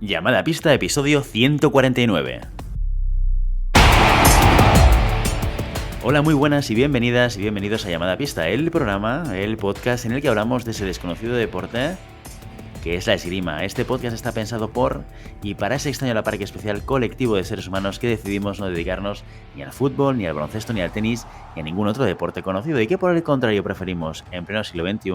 Llamada a pista, episodio 149. Hola, muy buenas y bienvenidas y bienvenidos a Llamada a pista, el programa, el podcast en el que hablamos de ese desconocido deporte que es la esgrima. Este podcast está pensado por y para ese extraño a la parque especial colectivo de seres humanos que decidimos no dedicarnos ni al fútbol, ni al baloncesto, ni al tenis, ni a ningún otro deporte conocido y que por el contrario preferimos, en pleno siglo XXI,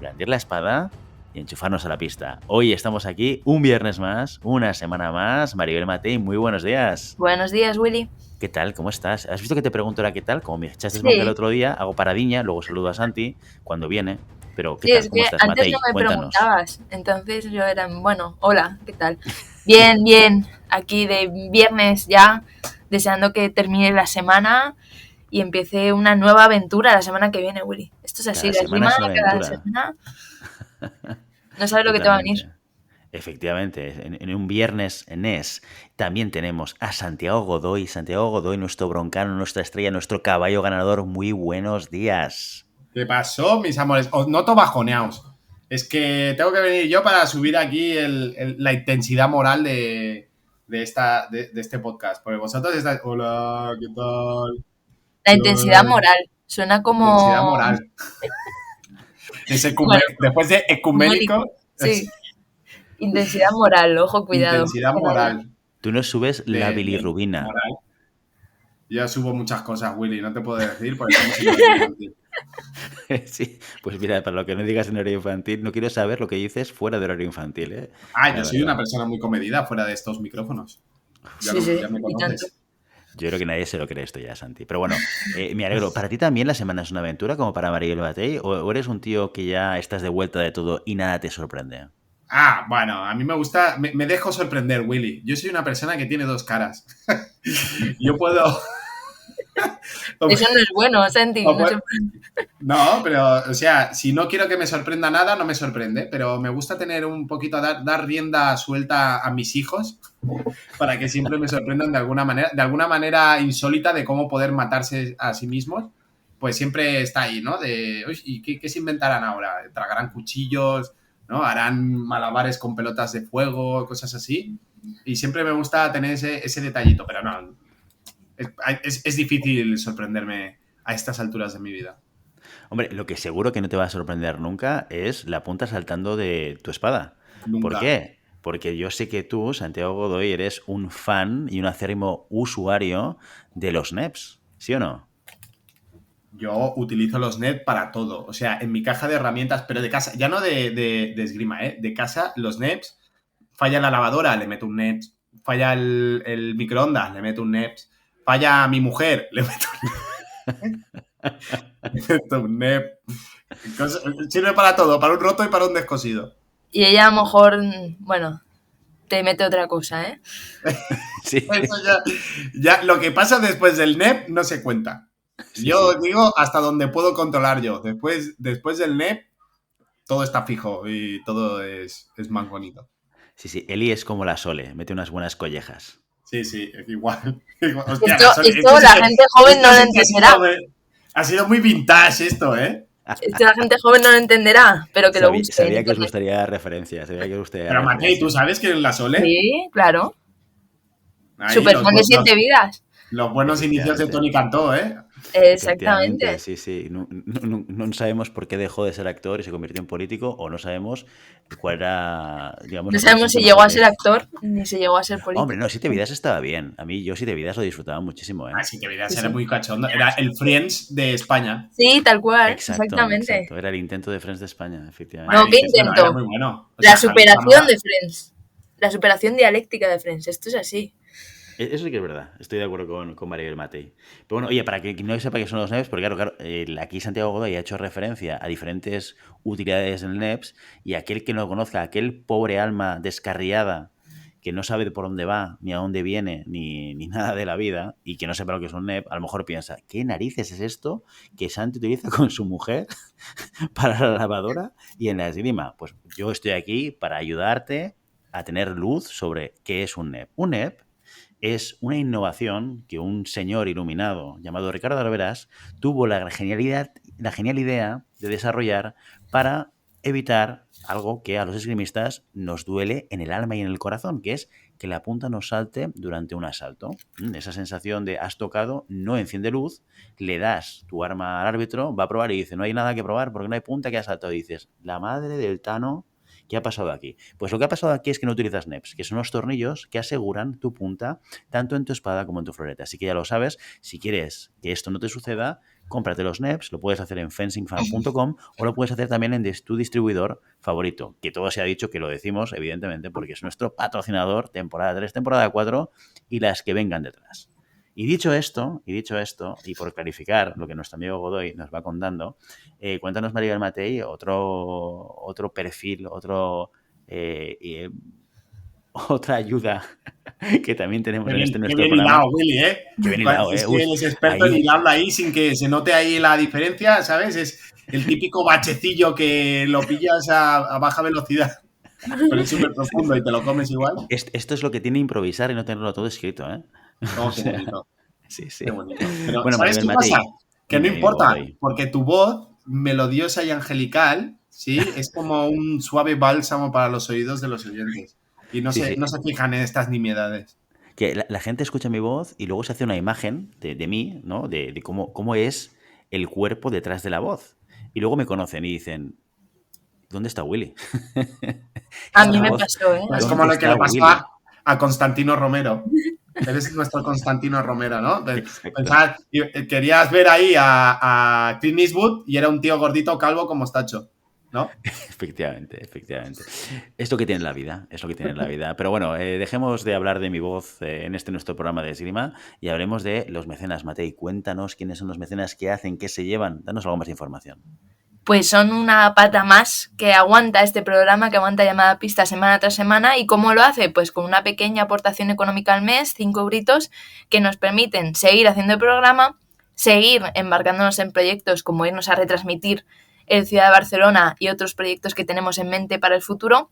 blandir la espada y enchufarnos a la pista. Hoy estamos aquí un viernes más, una semana más. Maribel Matei, muy buenos días. Buenos días, Willy. ¿Qué tal? ¿Cómo estás? ¿Has visto que te pregunto ahora qué tal? Como me echaste bronca el Sí, otro día, hago paradiña, luego saludo a Santi cuando viene. Pero, ¿qué sí, tal? es ¿Cómo que estás, antes no Matei? me Cuéntanos. preguntabas, entonces yo era, bueno, hola, ¿qué tal? Bien, bien, aquí de viernes ya, deseando que termine la semana y empiece una nueva aventura la semana que viene, Willy. Esto es así, Cada la semana esgrima es una cada aventura. semana, no sabes lo que te va a venir. Totalmente. Efectivamente, en un viernes NES también tenemos a Santiago Godoy. Santiago Godoy, nuestro broncano, nuestra estrella, nuestro caballo ganador. Muy buenos días. ¿Qué pasó, mis amores? Os noto bajoneaos. Es que tengo que venir yo para subir aquí la intensidad moral de este podcast. Porque vosotros estáis... Hola, ¿qué tal? La intensidad moral, suena Intensidad como, moral. bueno, Después de ecuménico, ecuménico, sí, intensidad moral, ojo, cuidado. intensidad Mira, mira. moral. Tú nos subes la De bilirrubina. moral. Yo subo muchas cosas, Willy, no te puedo decir porque estamos en horario infantil. Sí, pues mira, para lo que no digas en horario infantil, no quiero saber lo que dices fuera de horario infantil, ¿eh? Yo La soy una verdad. persona muy comedida fuera de estos micrófonos. Sí, sí, Ya me y tanto. conoces. Yo creo que nadie se lo cree esto ya, Santi. Pero bueno, me alegro. ¿Para ti también la semana es una aventura como para Maribel Matei? ¿O eres un tío que ya estás de vuelta de todo y nada te sorprende? Bueno, a mí me gusta, me dejo sorprender, Willy. Yo soy una persona que tiene dos caras. Yo puedo... o- Eso no es bueno, Santi, o no pu- se no, pero, o sea, si no quiero que me sorprenda nada, no me sorprende, pero me gusta tener un poquito, dar rienda suelta a mis hijos para que siempre me sorprendan de alguna manera insólita de cómo poder matarse a sí mismos. Pues siempre está ahí, ¿no? De, uy, ¿y qué se inventarán ahora? ¿Tragarán cuchillos? ¿No? ¿Harán malabares con pelotas de fuego? Cosas así. Y siempre me gusta tener ese detallito, pero no, es difícil sorprenderme a estas alturas de mi vida. Hombre, lo que seguro que no te va a sorprender nunca es la punta saltando de tu espada. ¿Por Nunca. qué? Porque yo sé que tú, Santiago Godoy, eres un fan y un acérrimo usuario de los NEPs, ¿sí o no? Yo utilizo los NET para todo. O sea, en mi caja de herramientas, pero de casa, ya no de esgrima, ¿eh? De casa, los NEPs, falla la lavadora, le meto un NEPs. Falla el microondas, le meto un NEPs. Falla mi mujer, le meto le meto un NEP. Sirve para todo, para un roto y para un descosido. Y ella a lo mejor, bueno, te mete otra cosa, ¿eh? Sí. Eso ya, lo que pasa después del NEP no se cuenta. Sí, Yo sí. digo hasta donde puedo controlar yo. Después del NEP, todo está fijo y todo es más bonito. Sí, sí. Eli es como la Sole, mete unas buenas collejas. Sí, sí, igual. Hostia, Esto la gente joven no lo sí que entenderá. ha sido muy vintage esto, ¿eh? Esto la gente joven no lo entenderá, pero que lo busque en Sabía que os internet. gustaría referencia, sabía que os gustaría Pero Matei, ¿tú referencia. sabes que en la Sole? Sí, claro. Ahí Super fan de Siete Vidas. los buenos inicios de Efectivamente. Tony Cantó, ¿eh? Efectivamente, Exactamente. sí, sí. No sabemos por qué dejó de ser actor y se convirtió en político, o no sabemos cuál era, digamos, No la conexión sabemos que si llegó a mantuvo. ser actor ni si llegó a ser Hombre, no, político. Siete Vidas estaba bien. A mí, yo Siete Vidas lo disfrutaba muchísimo, ¿eh? Así que Sí, verías, era sí. muy cachondo. Era el Friends de España. Sí, tal cual, Exacto, exactamente. exacto. Era el intento de Friends de España, Bueno, No, efectivamente. ¿qué bueno, era intento? muy bueno. O La sea, Javier superación Zamora. de Friends. La superación dialéctica de Friends. Esto es así. Eso sí que es verdad, estoy de acuerdo con Maribel Matei. Pero bueno, oye, para que no sepa qué son los NEPs, porque claro, aquí Santiago Godoy ha hecho referencia a diferentes utilidades del NEPs y aquel que no lo conozca, aquel pobre alma descarriada que no sabe de por dónde va, ni a dónde viene, ni nada de la vida, y que no sepa lo que es un NEP, a lo mejor piensa, ¿qué narices es esto que Santi utiliza con su mujer para la lavadora y en la esgrima? Pues yo estoy aquí para ayudarte a tener luz sobre qué es un NEP. Un NEP es una innovación que un señor iluminado llamado Ricardo Alveras tuvo la genial idea de desarrollar para evitar algo que a los esgrimistas nos duele en el alma y en el corazón, que es que la punta nos salte durante un asalto. Esa sensación de has tocado, no enciende luz, le das tu arma al árbitro, va a probar y dice, no hay nada que probar porque no hay punta que ha saltado. Y dices, la madre del Tano, ¿qué ha pasado aquí? Pues lo que ha pasado aquí es que no utilizas NEPs, que son los tornillos que aseguran tu punta tanto en tu espada como en tu floreta. Así que ya lo sabes, si quieres que esto no te suceda, cómprate los NEPs, lo puedes hacer en fencingfan.com o lo puedes hacer también en tu distribuidor favorito, que todo se ha dicho que lo decimos, evidentemente, porque es nuestro patrocinador, temporada 3, temporada 4 y las que vengan detrás. Y dicho esto, y por clarificar lo que nuestro amigo Godoy nos va contando, cuéntanos, Maribel Matei, otro perfil, otra ayuda que también tenemos en Qué nuestro bien programa. hilado, Willy, ¿eh? Que bien hilado, Es que Uy, eres experto en ahí, hilarlo ahí sin que se note ahí la diferencia, ¿sabes? Es el típico bachecillo que lo pillas a baja velocidad, pero es súper profundo y te lo comes igual. esto es lo que tiene improvisar y no tenerlo todo escrito, ¿eh? Oh, O qué sea, bonito, sí, sí. qué bonito. Pero, Bueno, ¿sabes Maribel qué pasa? Matei, Que no dime, importa, Godoy. porque tu voz, melodiosa y angelical, ¿sí? Es como un suave bálsamo para los oídos de los oyentes. Y Sí, sí. no se fijan en estas nimiedades. Que la gente escucha mi voz y luego se hace una imagen de mí, ¿no? De cómo es el cuerpo detrás de la voz. Y luego me conocen y dicen, ¿dónde está Willy? A mí Esta me voz, pasó, ¿eh? Es como ¿dónde lo que está le pasó Willy? a Constantino Romero. Eres nuestro Constantino Romero, ¿no? Exacto. Pensar, querías ver ahí a Clint Eastwood y era un tío gordito calvo como mostacho, ¿no? Efectivamente, efectivamente. Es lo que tiene la vida, es lo que tiene la vida. Pero bueno, dejemos de hablar de mi voz en nuestro programa de esgrima y hablemos de los mecenas. Matei, cuéntanos quiénes son los mecenas, qué hacen, qué se llevan. Danos algo más de información. Pues son una pata más que aguanta este programa, que aguanta Llamada Pista semana tras semana. ¿Y cómo lo hace? Pues con una pequeña aportación económica al mes, 5 euritos, que nos permiten seguir haciendo el programa, seguir embarcándonos en proyectos como irnos a retransmitir el Ciudad de Barcelona y otros proyectos que tenemos en mente para el futuro,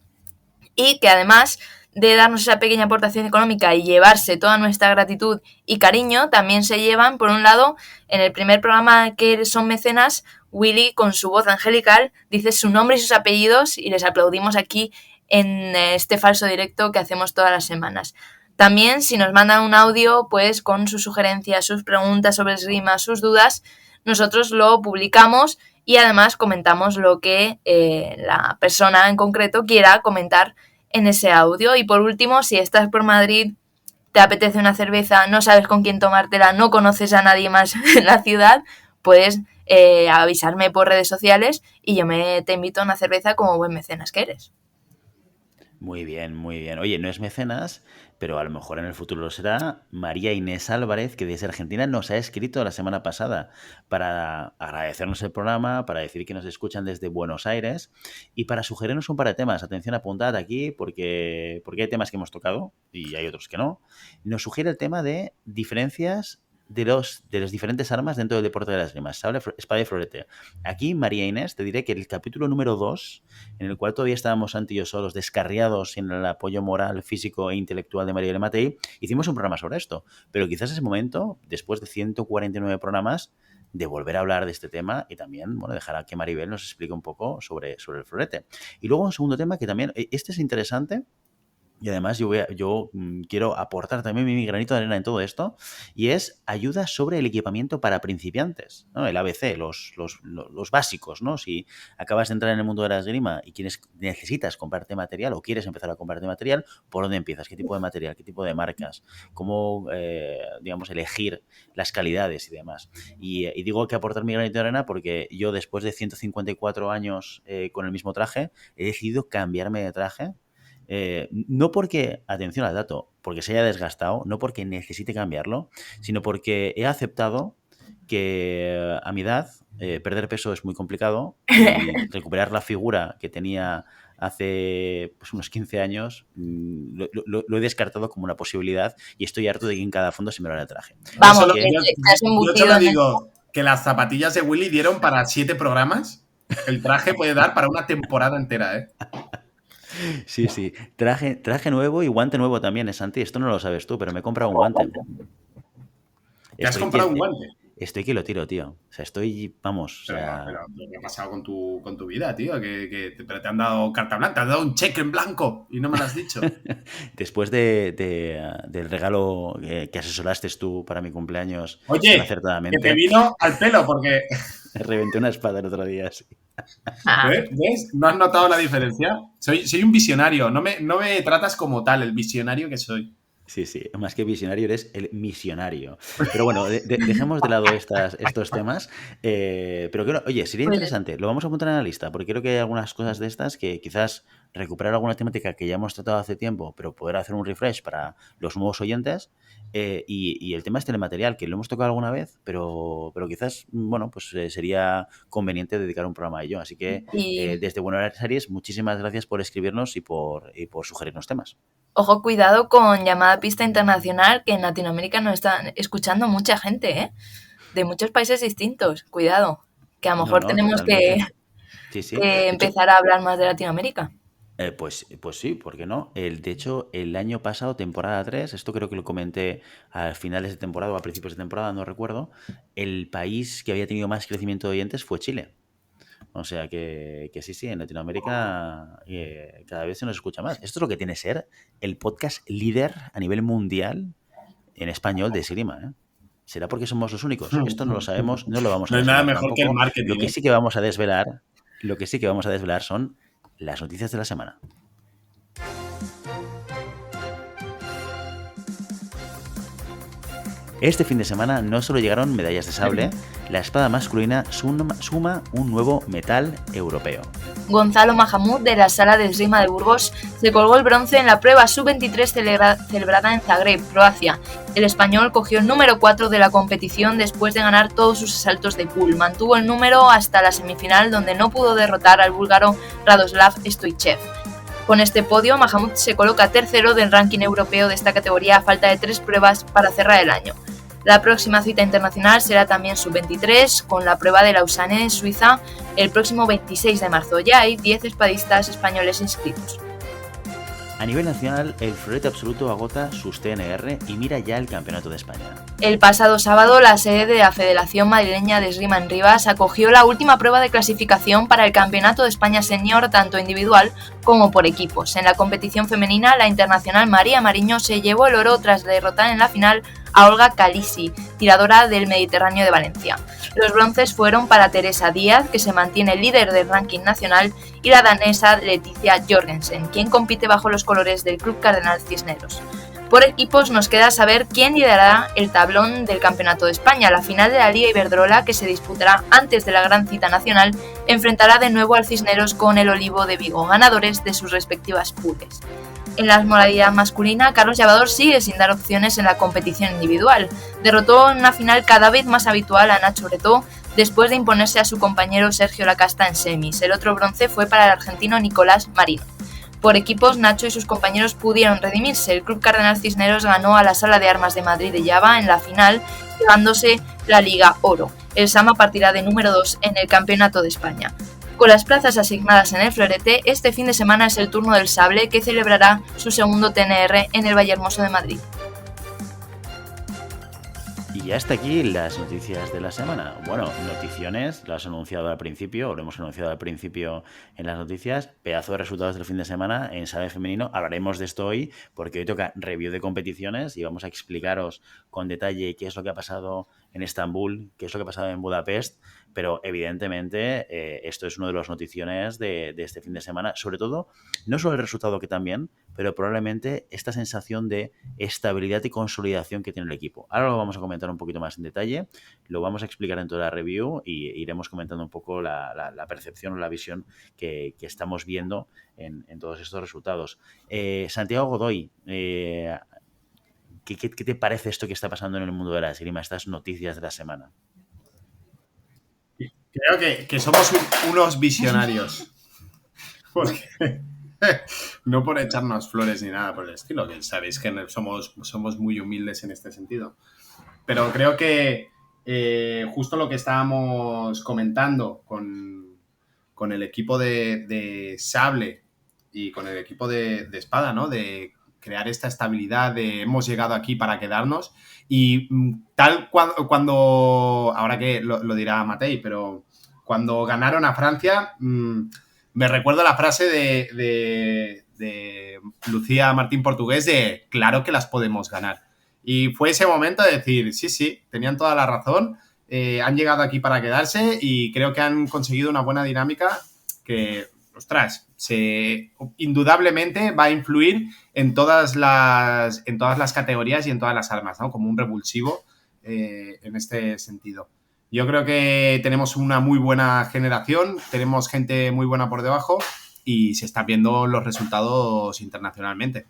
y que además de darnos esa pequeña aportación económica y llevarse toda nuestra gratitud y cariño, también se llevan, por un lado, en el primer programa que son mecenas, Willy, con su voz angelical, dice su nombre y sus apellidos y les aplaudimos aquí en este falso directo que hacemos todas las semanas. También, si nos mandan un audio, pues con sus sugerencias, sus preguntas sobre esgrima, sus dudas, nosotros lo publicamos y además comentamos lo que la persona en concreto quiera comentar en ese audio. Y por último, si estás por Madrid, te apetece una cerveza, no sabes con quién tomártela, no conoces a nadie más en la ciudad, puedes avisarme por redes sociales y yo te invito a una cerveza como buen mecenas que eres. Muy bien, muy bien. Oye, no es mecenas, pero a lo mejor en el futuro lo será. María Inés Álvarez, que desde Argentina nos ha escrito la semana pasada para agradecernos el programa, para decir que nos escuchan desde Buenos Aires y para sugerirnos un par de temas. Atención, apuntad aquí porque hay temas que hemos tocado y hay otros que no. Nos sugiere el tema de diferencias de las diferentes armas dentro del deporte de las esgrima, sable, espada y florete. Aquí, María Inés, te diré que el capítulo número 2, en el cual todavía estábamos Santi y yo solos, descarriados sin el apoyo moral, físico e intelectual de Maribel Matei, hicimos un programa sobre esto. Pero quizás es el momento, después de 149 programas, de volver a hablar de este tema y también, bueno, dejar a que Maribel nos explique un poco sobre el florete. Y luego un segundo tema que también, este es interesante. Y además yo quiero aportar también mi granito de arena en todo esto, y es ayuda sobre el equipamiento para principiantes, ¿no? El ABC, los básicos, ¿no? Si acabas de entrar en el mundo de la esgrima y necesitas comprarte material o quieres empezar a comprarte material, ¿por dónde empiezas? ¿Qué tipo de material? ¿Qué tipo de marcas? ¿Cómo, digamos, elegir las calidades y demás? Y digo que aportar mi granito de arena porque yo después de 154 años con el mismo traje, he decidido cambiarme de traje. No porque, atención al dato, porque se haya desgastado, no porque necesite cambiarlo, sino porque he aceptado que a mi edad perder peso es muy complicado y recuperar la figura que tenía hace pues, unos 15 años lo he descartado como una posibilidad y estoy harto de que en cada fondo se me vea el traje. Vamos, que, yo te lo digo, que las zapatillas de Willy dieron para 7 programas. El traje puede dar para una temporada entera, ¿eh? Sí, sí. Traje nuevo y guante nuevo también, Santi. Esto no lo sabes tú, pero me he comprado un guante. ¿Te has comprado un guante? estoy que lo tiro, tío. O sea, estoy, vamos, o Pero, sea, ¿qué ha pasado con tu vida, tío? Pero te han dado carta blanca, te han dado un cheque en blanco y no me lo has dicho. después del regalo que asesoraste tú para mi cumpleaños tan Oye, que te acertadamente, vino al pelo porque... reventé una espada el otro día, sí. Ah, ¿Ves? ¿No has notado la diferencia? Soy un visionario, no me tratas como tal, el visionario que soy. Sí, sí, más que visionario eres el misionario. Pero bueno, dejemos de lado estos temas. Pero creo, oye, sería pues interesante, lo vamos a apuntar en la lista, porque creo que hay algunas cosas de estas que quizás recuperar alguna temática que ya hemos tratado hace tiempo, pero poder hacer un refresh para los nuevos oyentes. Y el tema es telematerial, que lo hemos tocado alguna vez, pero quizás, bueno, pues sería conveniente dedicar un programa a ello. Así que y desde Buenas Series, muchísimas gracias por escribirnos y por sugerirnos temas. ojo, cuidado con llamada pista internacional, que en Latinoamérica nos están escuchando mucha gente, ¿eh? De muchos países distintos. Cuidado, que a lo No, mejor no, tenemos totalmente. Sí, sí. que De hecho, empezar a hablar más de Latinoamérica. pues sí, ¿por qué no? De hecho, el año pasado, temporada 3, esto creo que lo comenté a finales de temporada o a principios de temporada, no recuerdo, el país que había tenido más crecimiento de oyentes fue Chile. O sea que sí, sí, en Latinoamérica cada vez se nos escucha más. Esto es lo que tiene que ser el podcast líder a nivel mundial en español de Esgrima, ¿eh? ¿Será porque somos los únicos? Esto no lo sabemos, no lo vamos a No hay nada desvelar mejor que el tampoco. Lo marketing, que ¿eh? sí que vamos a desvelar, lo que sí que vamos a desvelar son las noticias de la semana. Este fin de semana no solo llegaron medallas de sable, la espada masculina suma un nuevo metal europeo. Gonzalo Mahamud, de la Sala de Esgrima de Burgos, se colgó el bronce en la prueba sub-23 celebrada en Zagreb, Croacia. El español cogió el número 4 de la competición después de ganar todos sus asaltos de pool. Mantuvo el número hasta la semifinal, donde no pudo derrotar al búlgaro Radoslav Stoichev. Con este podio, Mahamud se coloca tercero del ranking europeo de esta categoría a falta de 3 pruebas para cerrar el año. La próxima cita internacional será también sub-23, con la prueba de Lausanne en Suiza el próximo 26 de marzo. Ya hay 10 espadistas españoles inscritos. A nivel nacional, el florete absoluto agota sus TNR y mira ya el Campeonato de España. El pasado sábado, la sede de la Federación Madrileña de Esgrima en Rivas acogió la última prueba de clasificación para el Campeonato de España Senior, tanto individual como por equipos. En la competición femenina, la internacional María Mariño se llevó el oro tras derrotar en la final a Olga Calisi, tiradora del Mediterráneo de Valencia. Los bronces fueron para Teresa Díaz, que se mantiene líder del ranking nacional, y la danesa Leticia Jorgensen, quien compite bajo los colores del Club Cardenal Cisneros. Por equipos nos queda saber quién liderará el tablón del Campeonato de España. La final de la Liga Iberdrola, que se disputará antes de la gran cita nacional, enfrentará de nuevo al Cisneros con el Olivo de Vigo, ganadores de sus respectivas pools. En la modalidad masculina, Carlos Llavador sigue sin dar opciones en la competición individual. Derrotó en una final cada vez más habitual a Nacho Bretó después de imponerse a su compañero Sergio Lacasta en semis. El otro bronce fue para el argentino Nicolás Marino. Por equipos, Nacho y sus compañeros pudieron redimirse. El Club Cardenal Cisneros ganó a la Sala de Armas de Madrid de Llava en la final, llevándose la Liga Oro. El Sama partirá de número 2 en el Campeonato de España. Con las plazas asignadas en el florete, este fin de semana es el turno del sable, que celebrará su segundo TNR en el Vallehermoso de Madrid. Y hasta aquí las noticias de la semana. Bueno, noticiones, lo has anunciado al principio, o lo hemos anunciado al principio en las noticias. Pedazo de resultados del fin de semana en Sable Femenino. Hablaremos de esto hoy, porque hoy toca review de competiciones y vamos a explicaros con detalle qué es lo que ha pasado en Estambul, qué es lo que ha pasado en Budapest. Pero evidentemente esto es uno de los noticiones de este fin de semana. Sobre todo, no solo el resultado que también, pero probablemente esta sensación de estabilidad y consolidación que tiene el equipo. Ahora lo vamos a comentar un poquito más en detalle, lo vamos a explicar en toda la review y iremos comentando un poco la percepción o la visión que estamos viendo en todos estos resultados. Santiago Godoy, ¿qué te parece esto que está pasando en el mundo de la esgrima, estas noticias de la semana? Creo que somos unos visionarios. Porque no por echarnos flores ni nada por el estilo, que sabéis que somos muy humildes en este sentido. Pero creo que justo lo que estábamos comentando con el equipo de sable y con el equipo de espada, ¿no? De crear esta estabilidad de hemos llegado aquí para quedarnos. Y cuando ahora que lo dirá Matei, pero cuando ganaron a Francia, me recuerdo la frase de Lucía Martín Portugués de claro que las podemos ganar. Y fue ese momento de decir, sí, tenían toda la razón, han llegado aquí para quedarse y creo que han conseguido una buena dinámica que, ostras, indudablemente va a influir en todas las categorías y en todas las armas, ¿no? Como un revulsivo en este sentido. Yo creo que tenemos una muy buena generación, tenemos gente muy buena por debajo y se están viendo los resultados internacionalmente.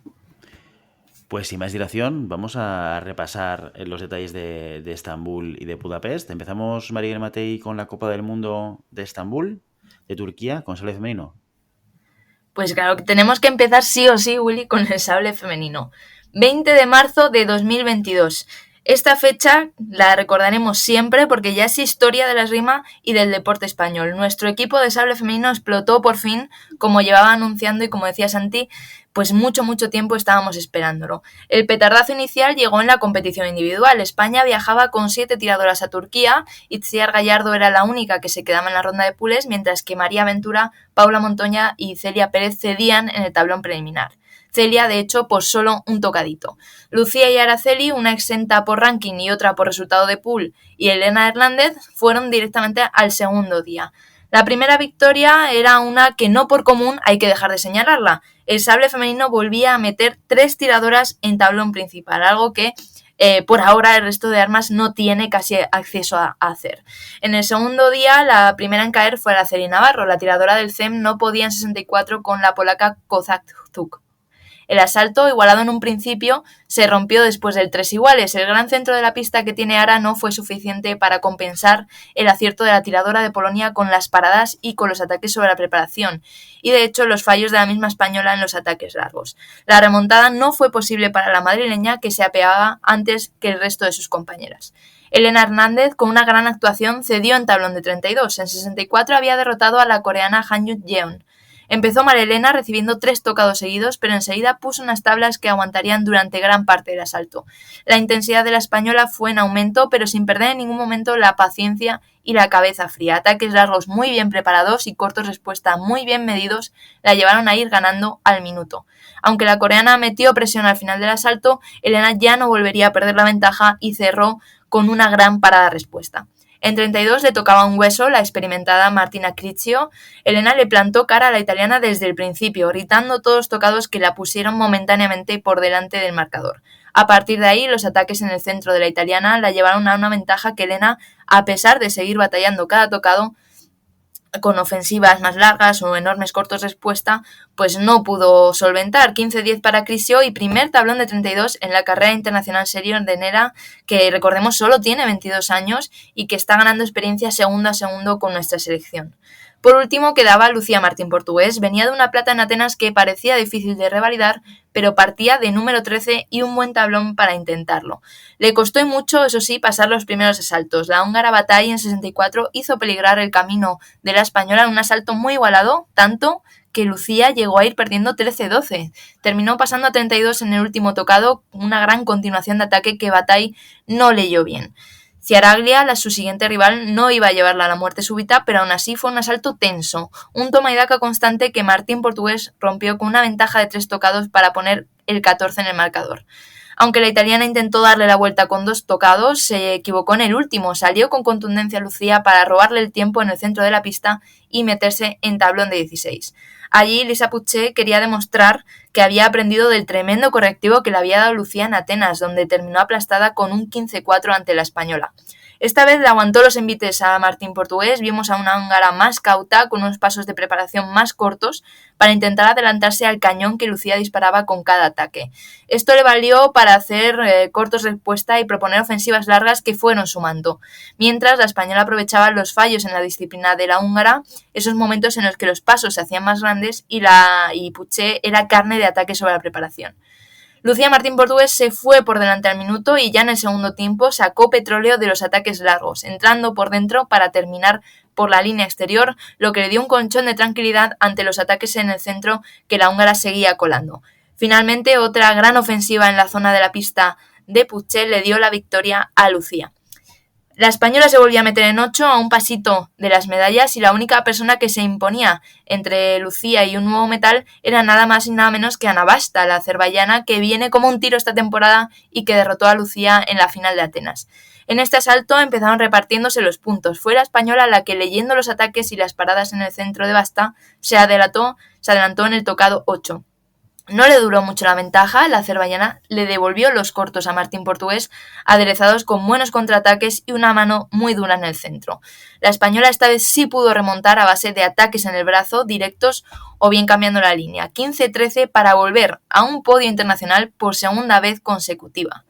Pues sin más dilación, vamos a repasar los detalles de Estambul y de Budapest. Empezamos, Mariel Matei, con la Copa del Mundo de Estambul, de Turquía, con sable femenino. Pues claro, tenemos que empezar sí o sí, Willy, con el sable femenino. 20 de marzo de 2022. Esta fecha la recordaremos siempre porque ya es historia de la esgrima y del deporte español. Nuestro equipo de sable femenino explotó por fin, como llevaba anunciando y como decía Santi, pues mucho tiempo estábamos esperándolo. El petardazo inicial llegó en la competición individual. España viajaba con 7 tiradoras a Turquía, Itziar Gallardo era la única que se quedaba en la ronda de pules, mientras que María Ventura, Paula Montoña y Celia Pérez cedían en el tablón preliminar. Celia, de hecho, por solo un tocadito. Lucía y Araceli, una exenta por ranking y otra por resultado de pool, y Elena Hernández fueron directamente al segundo día. La primera victoria era una que no por común hay que dejar de señalarla. El sable femenino volvía a meter 3 tiradoras en tablón principal, algo que por ahora el resto de armas no tiene casi acceso a hacer. En el segundo día, la primera en caer fue Araceli Navarro. La tiradora del CEM no podía en 64 con la polaca Kozak-Zuk. El asalto, igualado en un principio, se rompió después del 3 iguales. El gran centro de la pista que tiene Ara no fue suficiente para compensar el acierto de la tiradora de Polonia con las paradas y con los ataques sobre la preparación, y de hecho los fallos de la misma española en los ataques largos. La remontada no fue posible para la madrileña, que se apeaba antes que el resto de sus compañeras. Elena Hernández, con una gran actuación, cedió en tablón de 32. En 64 había derrotado a la coreana Han Yeon. Empezó mal Elena recibiendo 3 tocados seguidos, pero enseguida puso unas tablas que aguantarían durante gran parte del asalto. La intensidad de la española fue en aumento, pero sin perder en ningún momento la paciencia y la cabeza fría. Ataques largos muy bien preparados y cortos respuesta muy bien medidos la llevaron a ir ganando al minuto. Aunque la coreana metió presión al final del asalto, Elena ya no volvería a perder la ventaja y cerró con una gran parada respuesta. En 32 le tocaba un hueso la experimentada Martina Criccio. Elena le plantó cara a la italiana desde el principio, gritando todos los tocados que la pusieron momentáneamente por delante del marcador. A partir de ahí, los ataques en el centro de la italiana la llevaron a una ventaja que Elena, a pesar de seguir batallando cada tocado, con ofensivas más largas o enormes cortos respuesta, pues no pudo solventar. 15-10 para Criccio y primer tablón de 32 en la carrera internacional senior de Nera, que recordemos solo tiene 22 años y que está ganando experiencia segundo a segundo con nuestra selección. Por último quedaba Lucía Martín Portugués. Venía de una plata en Atenas que parecía difícil de revalidar, pero partía de número 13 y un buen tablón para intentarlo. Le costó mucho, eso sí, pasar los primeros asaltos. La húngara Batay en 64 hizo peligrar el camino de la española en un asalto muy igualado, tanto que Lucía llegó a ir perdiendo 13-12. Terminó pasando a 32 en el último tocado, una gran continuación de ataque que Batay no leyó bien. Ciaraglia, su siguiente rival, no iba a llevarla a la muerte súbita, pero aún así fue un asalto tenso, un toma y daca constante que Martín Portugués rompió con una ventaja de 3 tocados para poner el 14 en el marcador. Aunque la italiana intentó darle la vuelta con 2 tocados, se equivocó en el último. Salió con contundencia Lucía para robarle el tiempo en el centro de la pista y meterse en tablón de 16. Allí Lisa Puché quería demostrar que había aprendido del tremendo correctivo que le había dado Lucía en Atenas, donde terminó aplastada con un 15-4 ante la española. Esta vez le aguantó los envites a Martín Portugués. Vimos a una húngara más cauta, con unos pasos de preparación más cortos, para intentar adelantarse al cañón que Lucía disparaba con cada ataque. Esto le valió para hacer cortos respuesta y proponer ofensivas largas que fueron sumando. Mientras, la española aprovechaba los fallos en la disciplina de la húngara, esos momentos en los que los pasos se hacían más grandes y Puché era carne de ataque sobre la preparación. Lucía Martín Portugués se fue por delante al minuto y ya en el segundo tiempo sacó petróleo de los ataques largos, entrando por dentro para terminar por la línea exterior, lo que le dio un colchón de tranquilidad ante los ataques en el centro que la húngara seguía colando. Finalmente, otra gran ofensiva en la zona de la pista de Puig le dio la victoria a Lucía. La española se volvía a meter en 8 a un pasito de las medallas y la única persona que se imponía entre Lucía y un nuevo metal era nada más y nada menos que Ana Basta, la azerbaiyana, que viene como un tiro esta temporada y que derrotó a Lucía en la final de Atenas. En este asalto empezaron repartiéndose los puntos. Fue la española la que, leyendo los ataques y las paradas en el centro de Basta, se adelantó en el tocado 8. No le duró mucho la ventaja, la azerbaiyana le devolvió los cortos a Martín Portugués, aderezados con buenos contraataques y una mano muy dura en el centro. La española esta vez sí pudo remontar a base de ataques en el brazo directos o bien cambiando la línea, 15-13 para volver a un podio internacional por segunda vez consecutiva.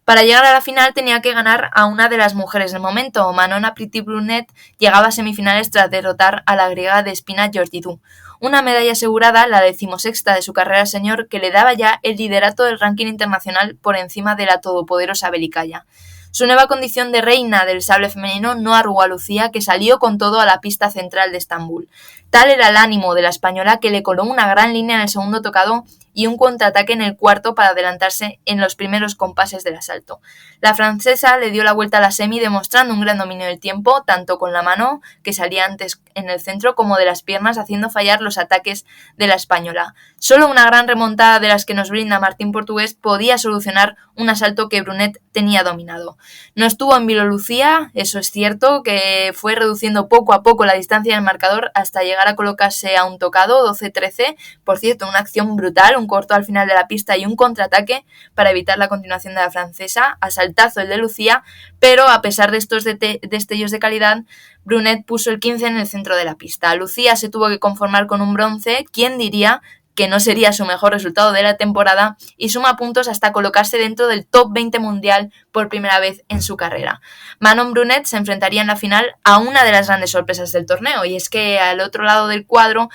Para llegar a la final tenía que ganar a una de las mujeres del momento. Manon Apriti-Brunet llegaba a semifinales tras derrotar a la griega Despina Georgidou. Una medalla asegurada, la 16ª de su carrera senior, que le daba ya el liderato del ranking internacional por encima de la todopoderosa Belicaya. Su nueva condición de reina del sable femenino no arrugó a Lucía, que salió con todo a la pista central de Estambul. Tal era el ánimo de la española que le coló una gran línea en el segundo tocado y un contraataque en el cuarto para adelantarse en los primeros compases del asalto. La francesa le dio la vuelta a la semi demostrando un gran dominio del tiempo, tanto con la mano, que salía antes en el centro, como de las piernas, haciendo fallar los ataques de la española. Solo una gran remontada de las que nos brinda Martín Portugués podía solucionar un asalto que Brunet tenía dominado. No estuvo en vilo Lucía, eso es cierto, que fue reduciendo poco a poco la distancia del marcador hasta llegar a colocarse a un tocado, 12-13, por cierto, una acción brutal, un corto al final de la pista y un contraataque para evitar la continuación de la francesa, asaltazo el de Lucía, pero a pesar de estos destellos de calidad, Brunet puso el 15 en el centro de la pista. Lucía se tuvo que conformar con un bronce, ¿quién diría que no sería su mejor resultado de la temporada? Y suma puntos hasta colocarse dentro del top 20 mundial por primera vez en su carrera. Manon Brunet se enfrentaría en la final a una de las grandes sorpresas del torneo, y es que al otro lado del cuadro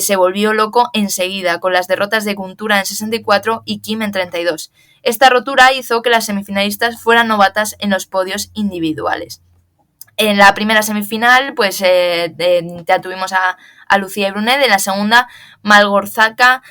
se volvió loco enseguida, con las derrotas de Guntura en 64 y Kim en 32. Esta rotura hizo que las semifinalistas fueran novatas en los podios individuales. En la primera semifinal, pues ya tuvimos a Lucía y Brunet. En la segunda, Malgorzata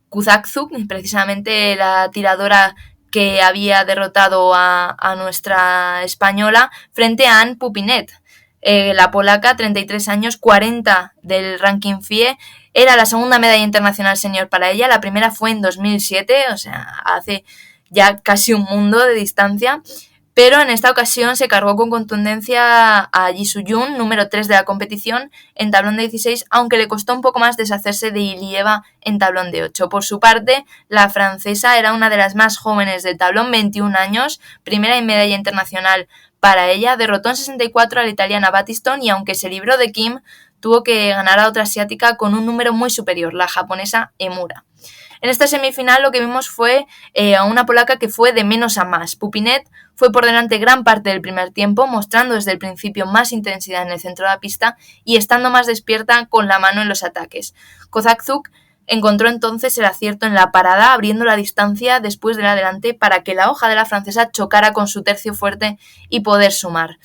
Kuzakzuk, precisamente la tiradora que había derrotado a nuestra española, frente a Anne Pupinet. La polaca, 33 años, 40 del ranking FIE, era la segunda medalla internacional senior para ella. La primera fue en 2007, o sea, hace ya casi un mundo de distancia. Pero en esta ocasión se cargó con contundencia a Ji Soo-yun, número 3 de la competición, en tablón de 16, aunque le costó un poco más deshacerse de Ilieva en tablón de 8. Por su parte, la francesa era una de las más jóvenes del tablón, 21 años, primera en medalla internacional para ella, derrotó en 64 a la italiana Battiston y aunque se libró de Kim, tuvo que ganar a otra asiática con un número muy superior, la japonesa Emura. En esta semifinal lo que vimos fue a una polaca que fue de menos a más. Pupinet fue por delante gran parte del primer tiempo, mostrando desde el principio más intensidad en el centro de la pista y estando más despierta con la mano en los ataques. Kuzakzuk encontró entonces el acierto en la parada, abriendo la distancia después del adelante para que la hoja de la francesa chocara con su tercio fuerte y poder sumar.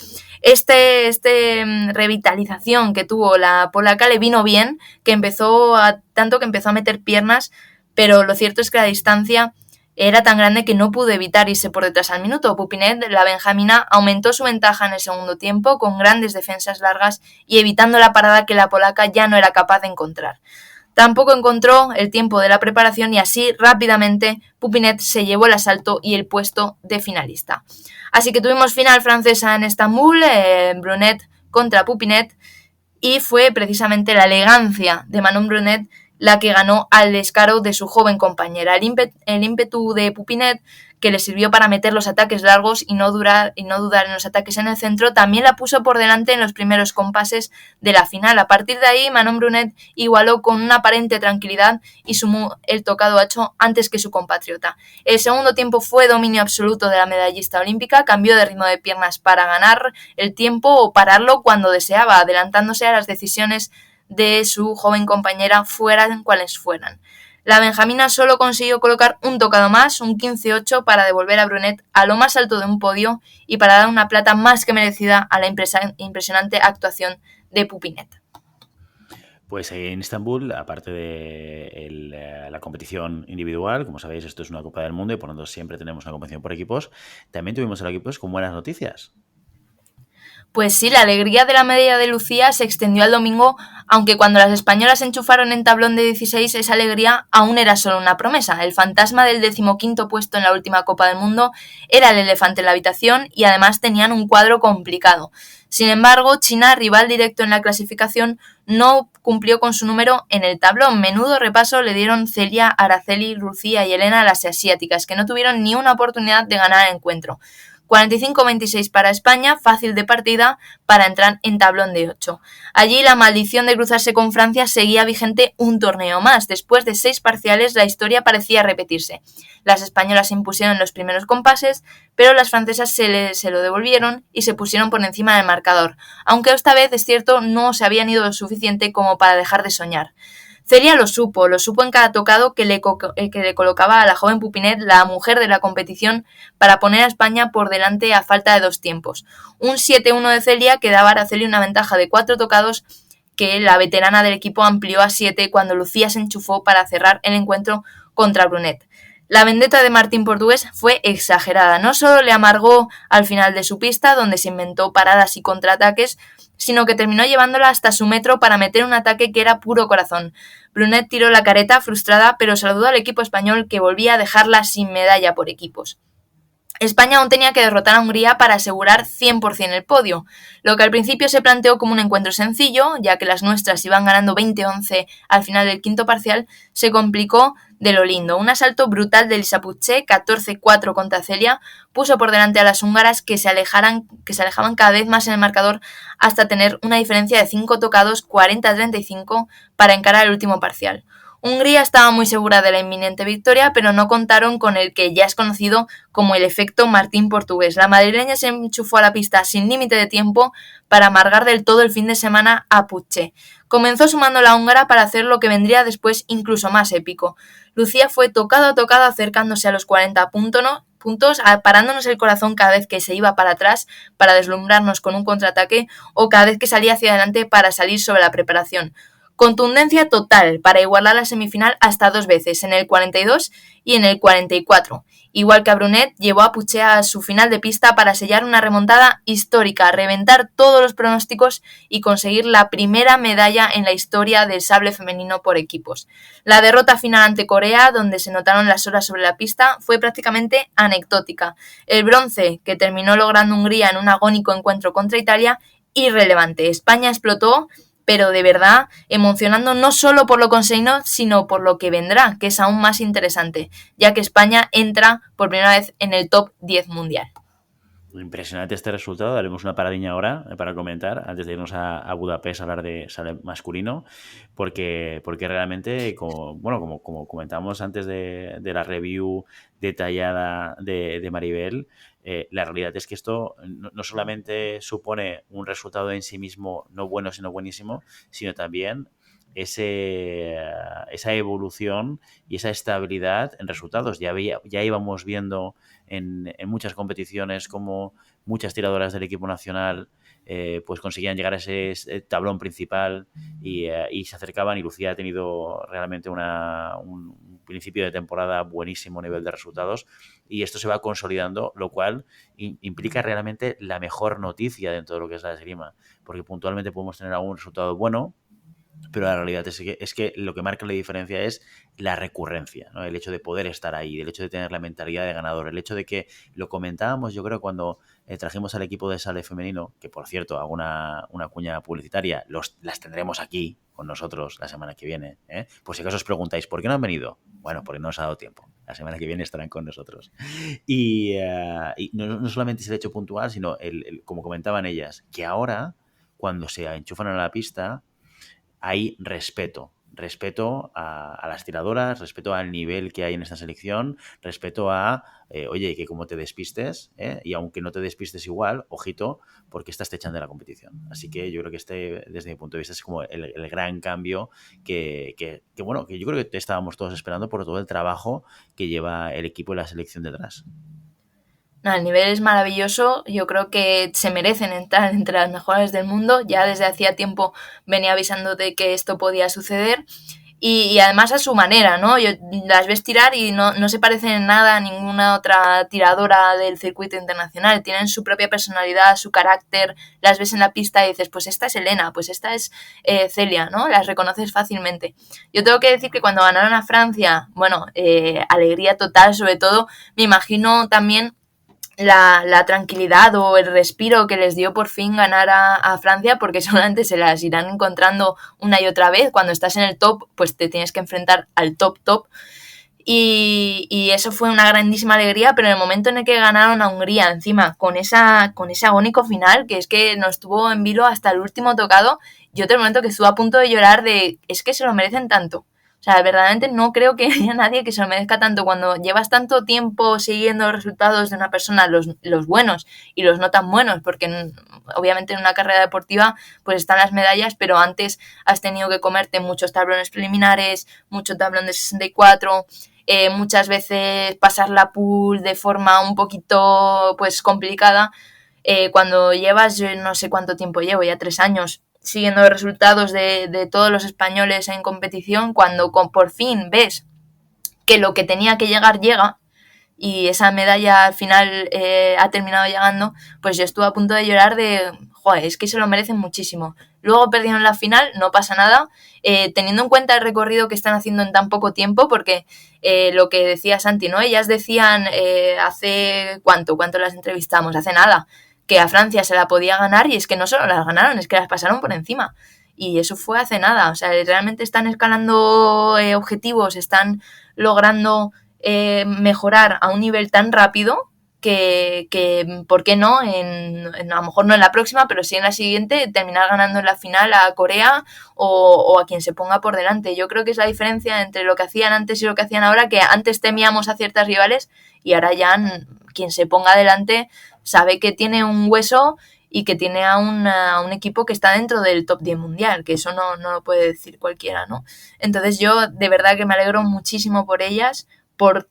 Este revitalización que tuvo la polaca le vino bien, tanto que empezó a meter piernas, pero lo cierto es que la distancia era tan grande que no pudo evitar irse por detrás al minuto. Pupinet, la benjamina, aumentó su ventaja en el segundo tiempo con grandes defensas largas y evitando la parada que la polaca ya no era capaz de encontrar. Tampoco encontró el tiempo de la preparación y así rápidamente Pupinet se llevó el asalto y el puesto de finalista. Así que tuvimos final francesa en Estambul, Brunet contra Pupinet, y fue precisamente la elegancia de Manon Brunet la que ganó al descaro de su joven compañera. El ímpetu de Pupinet, que le sirvió para meter los ataques largos y no dudar en los ataques en el centro, también la puso por delante en los primeros compases de la final. A partir de ahí, Manon Brunet igualó con una aparente tranquilidad y sumó el tocado 8 antes que su compatriota. El segundo tiempo fue dominio absoluto de la medallista olímpica, cambió de ritmo de piernas para ganar el tiempo o pararlo cuando deseaba, adelantándose a las decisiones de su joven compañera, fueran cuales fueran. La benjamina solo consiguió colocar un tocado más, un 15-8, para devolver a Brunet a lo más alto de un podio y para dar una plata más que merecida a la impresionante actuación de Pupinet. Pues en Estambul, aparte de la competición individual, como sabéis, esto es una Copa del Mundo y por lo tanto siempre tenemos una competición por equipos, también tuvimos el equipos con buenas noticias. Pues sí, la alegría de la medalla de Lucía se extendió al domingo, aunque cuando las españolas enchufaron en tablón de 16, esa alegría aún era solo una promesa. El fantasma del 15º puesto en la última Copa del Mundo era el elefante en la habitación y además tenían un cuadro complicado. Sin embargo, China, rival directo en la clasificación, no cumplió con su número en el tablón. Menudo repaso le dieron Celia, Araceli, Lucía y Elena a las asiáticas, que no tuvieron ni una oportunidad de ganar el encuentro. 45-26 para España, fácil de partida para entrar en tablón de 8. Allí la maldición de cruzarse con Francia seguía vigente un torneo más. Después de 6 parciales, la historia parecía repetirse. Las españolas se impusieron en los primeros compases, pero las francesas se lo devolvieron y se pusieron por encima del marcador, aunque esta vez, es cierto, no se habían ido lo suficiente como para dejar de soñar. Celia lo supo en cada tocado que le colocaba a la joven Pupinet, la mujer de la competición, para poner a España por delante a falta de 2 tiempos. Un 7-1 de Celia que daba a Araceli una ventaja de 4 tocados que la veterana del equipo amplió a 7 cuando Lucía se enchufó para cerrar el encuentro contra Brunet. La vendetta de Martín Portugués fue exagerada. No solo le amargó al final de su pista, donde se inventó paradas y contraataques, sino que terminó llevándola hasta su metro para meter un ataque que era puro corazón. Brunet tiró la careta frustrada, pero saludó al equipo español, que volvía a dejarla sin medalla por equipos. España aún tenía que derrotar a Hungría para asegurar 100% el podio, lo que al principio se planteó como un encuentro sencillo, ya que las nuestras iban ganando 20-11 al final del quinto parcial. Se complicó de lo lindo. Un asalto brutal de Elisa Puché, 14-4 contra Celia, puso por delante a las húngaras, que se alejaban cada vez más en el marcador hasta tener una diferencia de 5 tocados, 40-35, para encarar el último parcial. Hungría estaba muy segura de la inminente victoria, pero no contaron con el que ya es conocido como el efecto Martín Portugués. La madrileña se enchufó a la pista sin límite de tiempo para amargar del todo el fin de semana a Puché. Comenzó sumando la húngara para hacer lo que vendría después incluso más épico. Lucía fue tocado a tocado, acercándose a los 40 puntos, parándonos el corazón cada vez que se iba para atrás para deslumbrarnos con un contraataque, o cada vez que salía hacia adelante para salir sobre la preparación. Contundencia total para igualar la semifinal hasta 2 veces, en el 42 y en el 44. Igual que a Brunet, llevó a Puché a su final de pista para sellar una remontada histórica, reventar todos los pronósticos y conseguir la primera medalla en la historia del sable femenino por equipos. La derrota final ante Corea, donde se notaron las horas sobre la pista, fue prácticamente anecdótica. El bronce, que terminó logrando Hungría en un agónico encuentro contra Italia, irrelevante. España explotó, pero de verdad emocionando, no solo por lo conseguido, sino por lo que vendrá, que es aún más interesante, ya que España entra por primera vez en el top 10 mundial. Impresionante este resultado. Haremos una paradiña ahora para comentar, antes de irnos a Budapest a hablar de sable masculino, porque realmente, como comentábamos antes de la review detallada de Maribel, la realidad es que esto no solamente supone un resultado en sí mismo no bueno, sino buenísimo, sino también esa evolución y esa estabilidad en resultados. Ya íbamos viendo en muchas competiciones como muchas tiradoras del equipo nacional pues conseguían llegar a ese tablón principal y se acercaban, y Lucía ha tenido realmente un principio de temporada buenísimo a nivel de resultados, y esto se va consolidando, lo cual implica realmente la mejor noticia dentro de lo que es la esgrima, porque puntualmente podemos tener algún resultado bueno, pero la realidad es que lo que marca la diferencia es la recurrencia, ¿no? El hecho de poder estar ahí, el hecho de tener la mentalidad de ganador, el hecho de que lo comentábamos, yo creo, cuando trajimos al equipo de sale femenino, que por cierto, hago una cuña publicitaria, las tendremos aquí con nosotros la semana que viene, ¿eh? Por si acaso os preguntáis, ¿por qué no han venido? Bueno, porque no os ha dado tiempo. La semana que viene estarán con nosotros. Y no solamente es el hecho puntual, sino como comentaban ellas, que ahora, cuando se enchufan a la pista, hay respeto a las tiradoras, respeto al nivel que hay en esta selección, respeto a, oye, que como te despistes, y aunque no te despistes igual, ojito, porque estás echando de la competición. Así que yo creo que desde mi punto de vista, es como el gran cambio que yo creo que estábamos todos esperando por todo el trabajo que lleva el equipo y la selección detrás. No, el nivel es maravilloso, yo creo que se merecen entrar entre las mejores del mundo, ya desde hacía tiempo venía avisando de que esto podía suceder y además a su manera, ¿no? Las ves tirar y no se parecen en nada a ninguna otra tiradora del circuito internacional, tienen su propia personalidad, su carácter, las ves en la pista y dices, pues esta es Elena, pues esta es Celia, ¿no? Las reconoces fácilmente. Yo tengo que decir que cuando ganaron a Francia, bueno, alegría total, sobre todo, me imagino también la tranquilidad o el respiro que les dio por fin ganar a Francia, porque seguramente se las irán encontrando una y otra vez. Cuando estás en el top, pues te tienes que enfrentar al top. Y eso fue una grandísima alegría, pero en el momento en el que ganaron a Hungría, encima, con ese agónico final, que es que nos tuvo en vilo hasta el último tocado, yo te momento que estuve a punto de llorar es que se lo merecen tanto. O sea, verdaderamente no creo que haya nadie que se lo merezca tanto. Cuando llevas tanto tiempo siguiendo los resultados de una persona, los buenos y los no tan buenos, porque obviamente en una carrera deportiva pues están las medallas, pero antes has tenido que comerte muchos tablones preliminares, mucho tablón de 64, muchas veces pasar la pool de forma un poquito pues complicada. Cuando llevas, yo no sé cuánto tiempo llevo, ya 3 años, siguiendo los resultados de todos los españoles en competición, cuando por fin ves que lo que tenía que llegar llega y esa medalla al final ha terminado llegando, pues yo estuve a punto de llorar joder, es que se lo merecen muchísimo. Luego perdieron la final, no pasa nada, teniendo en cuenta el recorrido que están haciendo en tan poco tiempo, porque lo que decía Santi, ¿no? Ellas decían hace ¿cuánto las entrevistamos? Hace nada, que a Francia se la podía ganar y es que no solo las ganaron, es que las pasaron por encima. Y eso fue hace nada, o sea, realmente están escalando objetivos, están logrando mejorar a un nivel tan rápido que ¿por qué no? A lo mejor no en la próxima, pero sí en la siguiente, terminar ganando en la final a Corea o a quien se ponga por delante. Yo creo que es la diferencia entre lo que hacían antes y lo que hacían ahora, que antes temíamos a ciertas rivales y ahora ya quien se ponga delante sabe que tiene un hueso y que tiene a un equipo que está dentro del top 10 mundial, que eso no lo puede decir cualquiera, ¿no? Entonces yo de verdad que me alegro muchísimo por ellas, por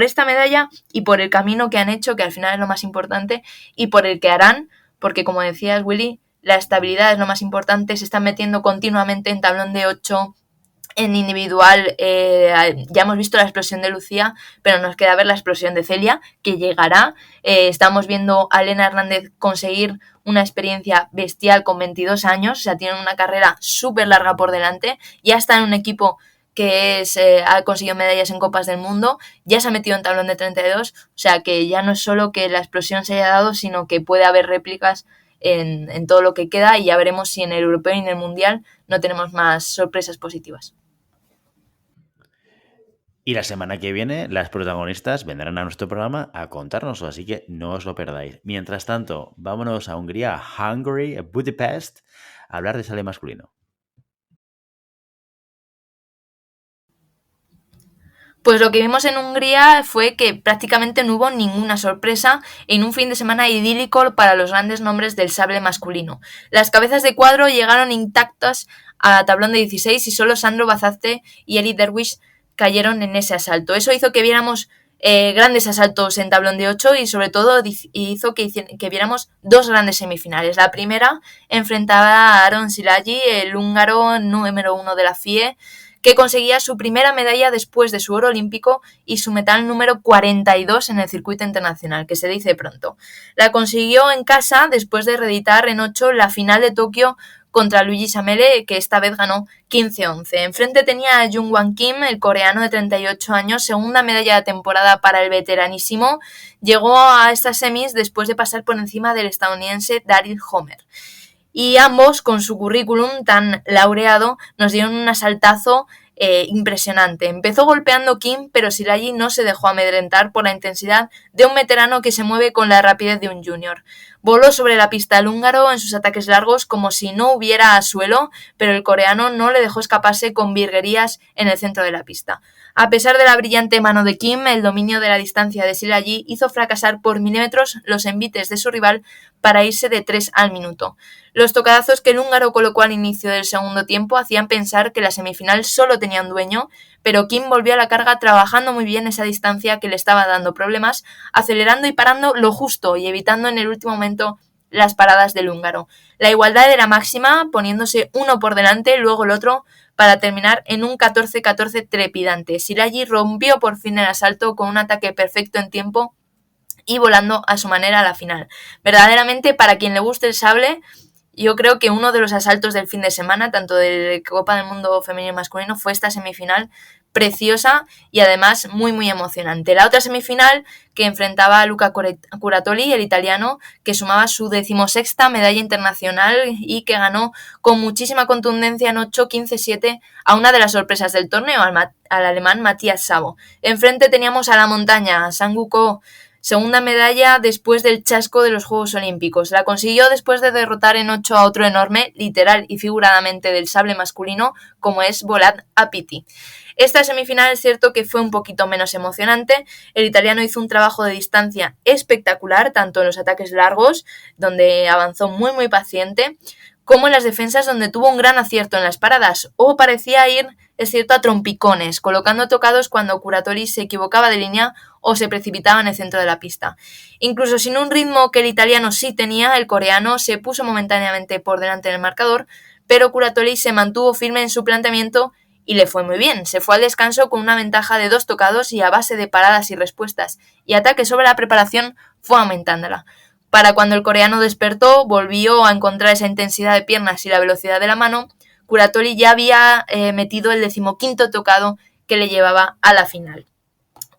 esta medalla y por el camino que han hecho, que al final es lo más importante, y por el que harán, porque como decías, Willy, la estabilidad es lo más importante, se están metiendo continuamente en tablón de 8, en individual, ya hemos visto la explosión de Lucía, pero nos queda ver la explosión de Celia, que llegará. Estamos viendo a Elena Hernández conseguir una experiencia bestial con 22 años, o sea, tienen una carrera súper larga por delante, ya está en un equipo que ha conseguido medallas en Copas del Mundo, ya se ha metido en tablón de 32, o sea que ya no es solo que la explosión se haya dado, sino que puede haber réplicas en todo lo que queda, y ya veremos si en el europeo y en el mundial no tenemos más sorpresas positivas. Y la semana que viene las protagonistas vendrán a nuestro programa a contárnoslo, así que no os lo perdáis. Mientras tanto, vámonos a Hungría, a Hungary, a Budapest, a hablar de sale masculino. Pues lo que vimos en Hungría fue que prácticamente no hubo ninguna sorpresa en un fin de semana idílico para los grandes nombres del sable masculino. Las cabezas de cuadro llegaron intactas a tablón de 16 y solo Sandro Bazazte y Eli Derwish cayeron en ese asalto. Eso hizo que viéramos grandes asaltos en tablón de 8 y sobre todo hizo que viéramos dos grandes semifinales. La primera enfrentaba a Aron Szilágyi, el húngaro número 1 de la FIE, que conseguía su primera medalla después de su oro olímpico y su metal número 42 en el circuito internacional, que se dice pronto. La consiguió en casa después de reeditar en 8 la final de Tokio contra Luigi Samele, que esta vez ganó 15-11. Enfrente tenía a Jungwon Kim, el coreano de 38 años, segunda medalla de temporada para el veteranísimo. Llegó a estas semis después de pasar por encima del estadounidense Daryl Homer. Y ambos, con su currículum tan laureado, nos dieron un asaltazo impresionante. Empezó golpeando Kim, pero Szilágyi no se dejó amedrentar por la intensidad de un veterano que se mueve con la rapidez de un junior. Voló sobre la pista el húngaro en sus ataques largos como si no hubiera suelo, pero el coreano no le dejó escaparse con virguerías en el centro de la pista. A pesar de la brillante mano de Kim, el dominio de la distancia de Szilágyi hizo fracasar por milímetros los envites de su rival para irse de 3 al minuto. Los tocadazos que el húngaro colocó al inicio del segundo tiempo hacían pensar que la semifinal solo tenía un dueño, pero Kim volvió a la carga trabajando muy bien esa distancia que le estaba dando problemas, acelerando y parando lo justo y evitando en el último momento las paradas del húngaro. La igualdad era máxima, poniéndose uno por delante, luego el otro, para terminar en un 14-14 trepidante. Szilágyi rompió por fin el asalto con un ataque perfecto en tiempo y volando a su manera a la final. Verdaderamente, para quien le guste el sable, yo creo que uno de los asaltos del fin de semana, tanto de Copa del Mundo femenino y masculino, fue esta semifinal preciosa y además muy muy emocionante. La otra semifinal que enfrentaba a Luca Curatoli, el italiano, que sumaba su 16ª medalla internacional y que ganó con muchísima contundencia en 8-15-7 a una de las sorpresas del torneo, al alemán Matías Sabo. Enfrente teníamos a la montaña, Sanguko, segunda medalla después del chasco de los Juegos Olímpicos. La consiguió después de derrotar en 8 a otro enorme, literal y figuradamente del sable masculino, como es Volad Apiti. Esta semifinal es cierto que fue un poquito menos emocionante. El italiano hizo un trabajo de distancia espectacular, tanto en los ataques largos, donde avanzó muy muy paciente, como en las defensas, donde tuvo un gran acierto en las paradas, o parecía ir, es cierto, a trompicones, colocando tocados cuando Curatoli se equivocaba de línea o se precipitaba en el centro de la pista. Incluso sin un ritmo que el italiano sí tenía, el coreano se puso momentáneamente por delante en el marcador, pero Curatoli se mantuvo firme en su planteamiento y le fue muy bien. Se fue al descanso con una ventaja de 2 tocados y a base de paradas y respuestas y ataques sobre la preparación fue aumentándola. Para cuando el coreano despertó, volvió a encontrar esa intensidad de piernas y la velocidad de la mano, Curatoli ya había metido el 15º tocado que le llevaba a la final.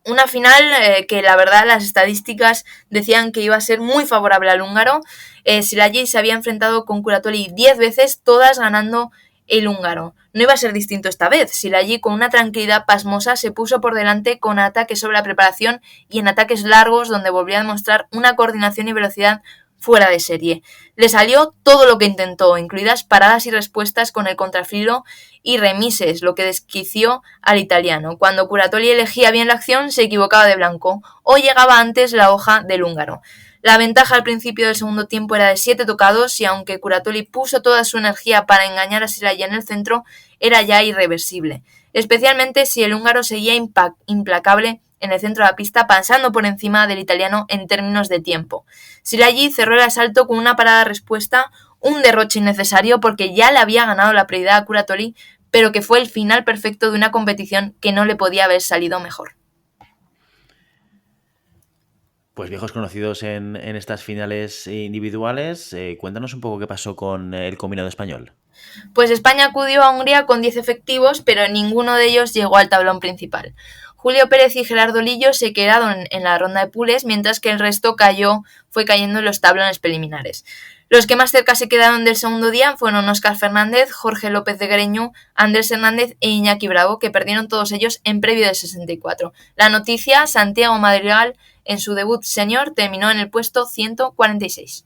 Una final que la verdad las estadísticas decían que iba a ser muy favorable al húngaro. Szilágyi se había enfrentado con Curatoli 10 veces, todas ganando el húngaro. No iba a ser distinto esta vez. Szilágyi, con una tranquilidad pasmosa, se puso por delante con ataques sobre la preparación y en ataques largos, donde volvió a demostrar una coordinación y velocidad fuera de serie. Le salió todo lo que intentó, incluidas paradas y respuestas con el contrafilo y remises, lo que desquició al italiano. Cuando Curatoli elegía bien la acción, se equivocaba de blanco o llegaba antes la hoja del húngaro. La ventaja al principio del segundo tiempo era de 7 tocados y aunque Curatoli puso toda su energía para engañar a Szilágyi en el centro, era ya irreversible, especialmente si el húngaro seguía implacable en el centro de la pista, pasando por encima del italiano en términos de tiempo. Szilágyi cerró el asalto con una parada respuesta, un derroche innecesario porque ya le había ganado la prioridad a Curatoli, pero que fue el final perfecto de una competición que no le podía haber salido mejor. Pues viejos conocidos en estas finales individuales, cuéntanos un poco qué pasó con el combinado español. Pues España acudió a Hungría con 10 efectivos, pero ninguno de ellos llegó al tablón principal. Julio Pérez y Gerardo Lillo se quedaron en la ronda de pules, mientras que el resto fue cayendo en los tablones preliminares. Los que más cerca se quedaron del segundo día fueron Óscar Fernández, Jorge López de Greñu, Andrés Hernández e Iñaki Bravo, que perdieron todos ellos en previo de 64. La noticia, Santiago Madrigal, en su debut senior, terminó en el puesto 146.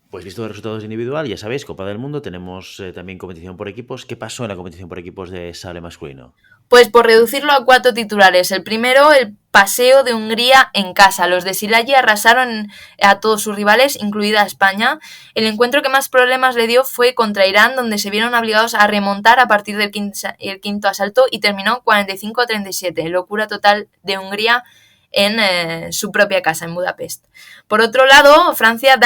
Pues visto los resultados individual, ya sabéis, Copa del Mundo, tenemos también competición por equipos. ¿Qué pasó en la competición por equipos de sable masculino? Pues por reducirlo a 4 titulares. El primero, el paseo de Hungría en casa. Los de Szilágyi arrasaron a todos sus rivales, incluida España. El encuentro que más problemas le dio fue contra Irán, donde se vieron obligados a remontar a partir del quinto asalto y terminó 45-37. Locura total de Hungría en su propia casa, en Budapest. Por otro lado, Francia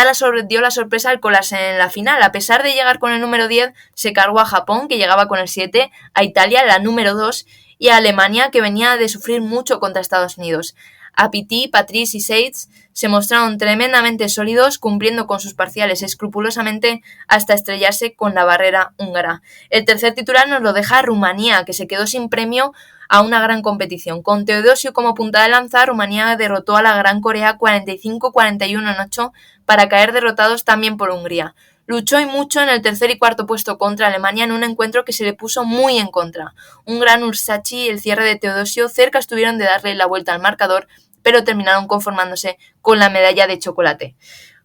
dio la sorpresa al colarse en la final. A pesar de llegar con el número 10, se cargó a Japón, que llegaba con el 7, a Italia, la número 2, y a Alemania, que venía de sufrir mucho contra Estados Unidos. Apiti, Patrice y Seitz se mostraron tremendamente sólidos, cumpliendo con sus parciales escrupulosamente hasta estrellarse con la barrera húngara. El tercer titular nos lo deja Rumanía, que se quedó sin premio a una gran competición. Con Teodosio como punta de lanza, Rumanía derrotó a la Gran Corea 45-41 en 8 para caer derrotados también por Hungría. Luchó y mucho en el tercer y cuarto puesto contra Alemania en un encuentro que se le puso muy en contra. Un gran Ursachi y el cierre de Teodosio cerca estuvieron de darle la vuelta al marcador, pero terminaron conformándose con la medalla de chocolate.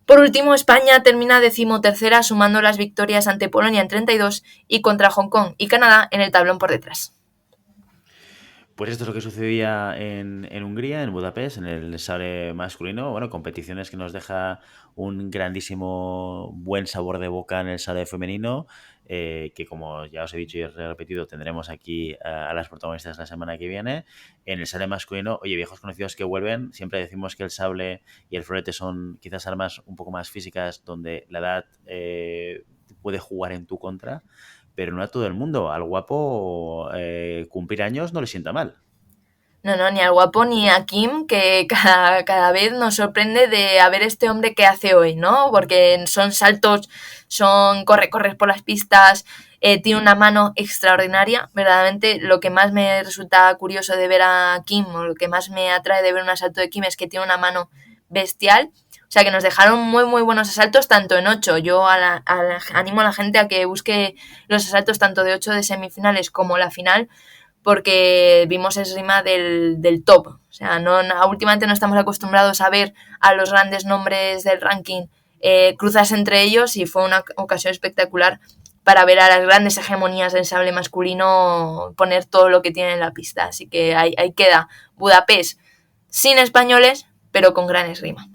Por último, España termina 13ª sumando las victorias ante Polonia en 32 y contra Hong Kong y Canadá en el tablón por detrás. Pues esto es lo que sucedía en Hungría, en Budapest, en el sable masculino. Bueno, competiciones que nos deja un grandísimo buen sabor de boca en el sable femenino, que como ya os he dicho y os he repetido, tendremos aquí a las protagonistas la semana que viene. En el sable masculino, oye, viejos conocidos que vuelven, siempre decimos que el sable y el florete son quizás armas un poco más físicas, donde la edad puede jugar en tu contra, pero no a todo el mundo. Al guapo cumplir años no le sienta mal. No, ni al guapo ni a Kim, que cada vez nos sorprende de a ver este hombre que hace hoy, ¿no? Porque son saltos, corres por las pistas, tiene una mano extraordinaria. Verdaderamente lo que más me resulta curioso de ver a Kim, o lo que más me atrae de ver un asalto de Kim, es que tiene una mano bestial. O sea, que nos dejaron muy, muy buenos asaltos, tanto en 8. Yo animo a la gente a que busque los asaltos tanto de 8 de semifinales como la final, porque vimos esgrima del top. O sea, últimamente no estamos acostumbrados a ver a los grandes nombres del ranking cruzarse entre ellos, y fue una ocasión espectacular para ver a las grandes hegemonías del sable masculino poner todo lo que tienen en la pista. Así que ahí queda Budapest sin españoles, pero con gran esgrima.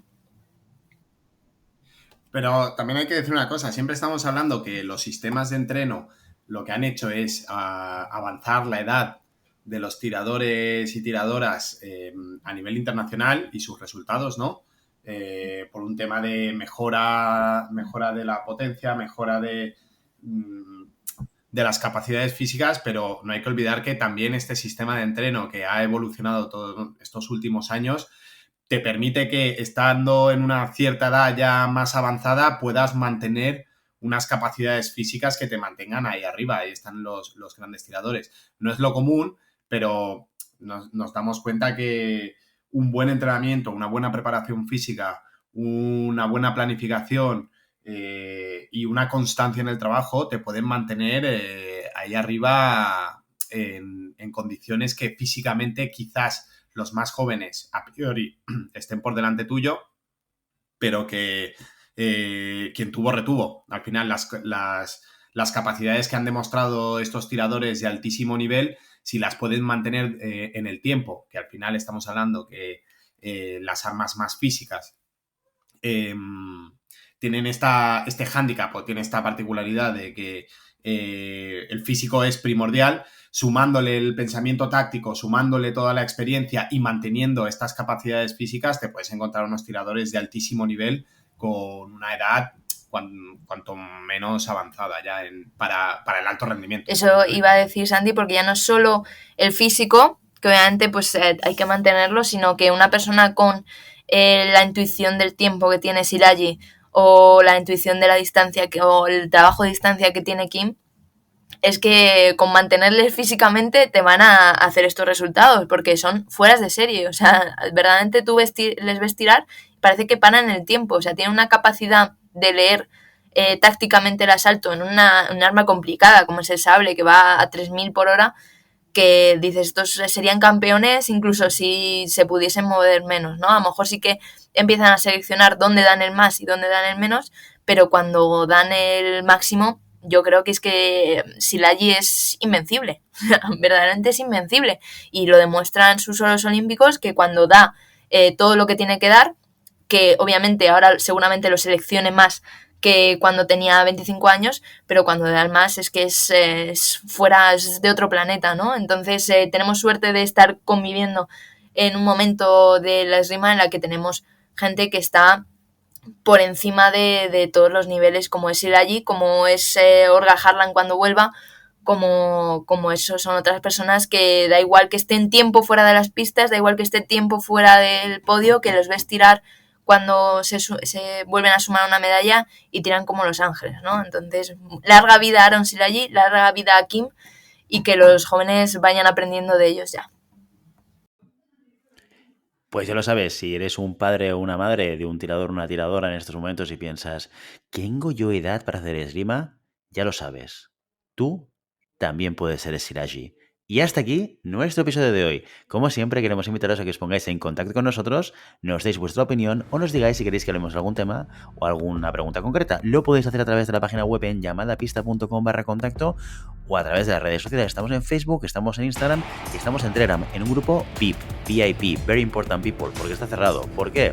Pero también hay que decir una cosa, siempre estamos hablando que los sistemas de entreno lo que han hecho es avanzar la edad de los tiradores y tiradoras a nivel internacional y sus resultados, ¿no? Por un tema de mejora de la potencia, mejora de las capacidades físicas, pero no hay que olvidar que también este sistema de entreno que ha evolucionado todos estos últimos años te permite que, estando en una cierta edad ya más avanzada, puedas mantener unas capacidades físicas que te mantengan ahí arriba. Ahí están los grandes tiradores. No es lo común, pero nos damos cuenta que un buen entrenamiento, una buena preparación física, una buena planificación y una constancia en el trabajo te pueden mantener ahí arriba en condiciones que físicamente quizás los más jóvenes a priori estén por delante tuyo, pero que quien tuvo retuvo. Al final las capacidades que han demostrado estos tiradores de altísimo nivel, si las pueden mantener en el tiempo, que al final estamos hablando que las armas más físicas tienen este hándicap o tienen esta particularidad de que el físico es primordial, sumándole el pensamiento táctico, sumándole toda la experiencia y manteniendo estas capacidades físicas, te puedes encontrar unos tiradores de altísimo nivel con una edad cuanto menos avanzada ya para el alto rendimiento. Eso iba a decir Sandy, porque ya no es solo el físico, que obviamente pues hay que mantenerlo, sino que una persona con la intuición del tiempo que tiene Siraji, o la intuición de la distancia o el trabajo de distancia que tiene Kim, es que con mantenerles físicamente te van a hacer estos resultados, porque son fueras de serie. O sea, verdaderamente tú les ves tirar y parece que paran en el tiempo. O sea, tienen una capacidad de leer tácticamente el asalto en un arma complicada como es el sable, que va a 3000 por hora, que dices, estos serían campeones incluso si se pudiesen mover menos, ¿no? A lo mejor sí que empiezan a seleccionar dónde dan el más y dónde dan el menos, pero cuando dan el máximo, yo creo que es que Szilágyi es invencible, verdaderamente es invencible, y lo demuestran sus oros olímpicos, que cuando da todo lo que tiene que dar, que obviamente ahora seguramente lo seleccione más que cuando tenía 25 años, pero cuando da el más es que es fuera, es de otro planeta, ¿no? Entonces tenemos suerte de estar conviviendo en un momento de la esgrima en la que tenemos gente que está por encima de todos los niveles, como es Szilágyi, como es Olga Harlan cuando vuelva, como eso son otras personas que da igual que estén tiempo fuera de las pistas, da igual que esté tiempo fuera del podio, que los ves tirar cuando se vuelven a sumar una medalla y tiran como los ángeles, ¿no? Entonces, larga vida a Aaron Szilágyi, larga vida a Kim, y que los jóvenes vayan aprendiendo de ellos ya. Pues ya lo sabes, si eres un padre o una madre de un tirador o una tiradora en estos momentos y piensas, ¿tengo yo edad para hacer esgrima? Ya lo sabes, tú también puedes ser Szilágyi Y hasta aquí nuestro episodio de hoy. Como siempre, queremos invitaros a que os pongáis en contacto con nosotros, nos deis vuestra opinión o nos digáis si queréis que hablemos de algún tema o alguna pregunta concreta. Lo podéis hacer a través de la página web en llamadapista.com/contacto o a través de las redes sociales. Estamos en Facebook, estamos en Instagram y estamos en Telegram, en un grupo VIP, Very Important People, porque está cerrado. ¿Por qué?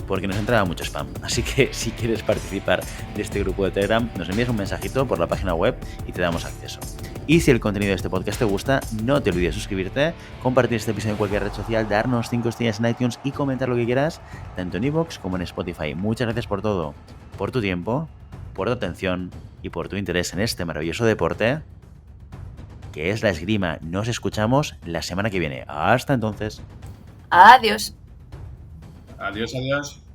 Porque nos entraba mucho spam. Así que si quieres participar de este grupo de Telegram, nos envías un mensajito por la página web y te damos acceso. Y si el contenido de este podcast te gusta, no te olvides suscribirte, compartir este episodio en cualquier red social, darnos 5 estrellas en iTunes y comentar lo que quieras, tanto en iVoox como en Spotify. Muchas gracias por todo, por tu tiempo, por tu atención y por tu interés en este maravilloso deporte que es la esgrima. Nos escuchamos la semana que viene. Hasta entonces. Adiós. Adiós, adiós.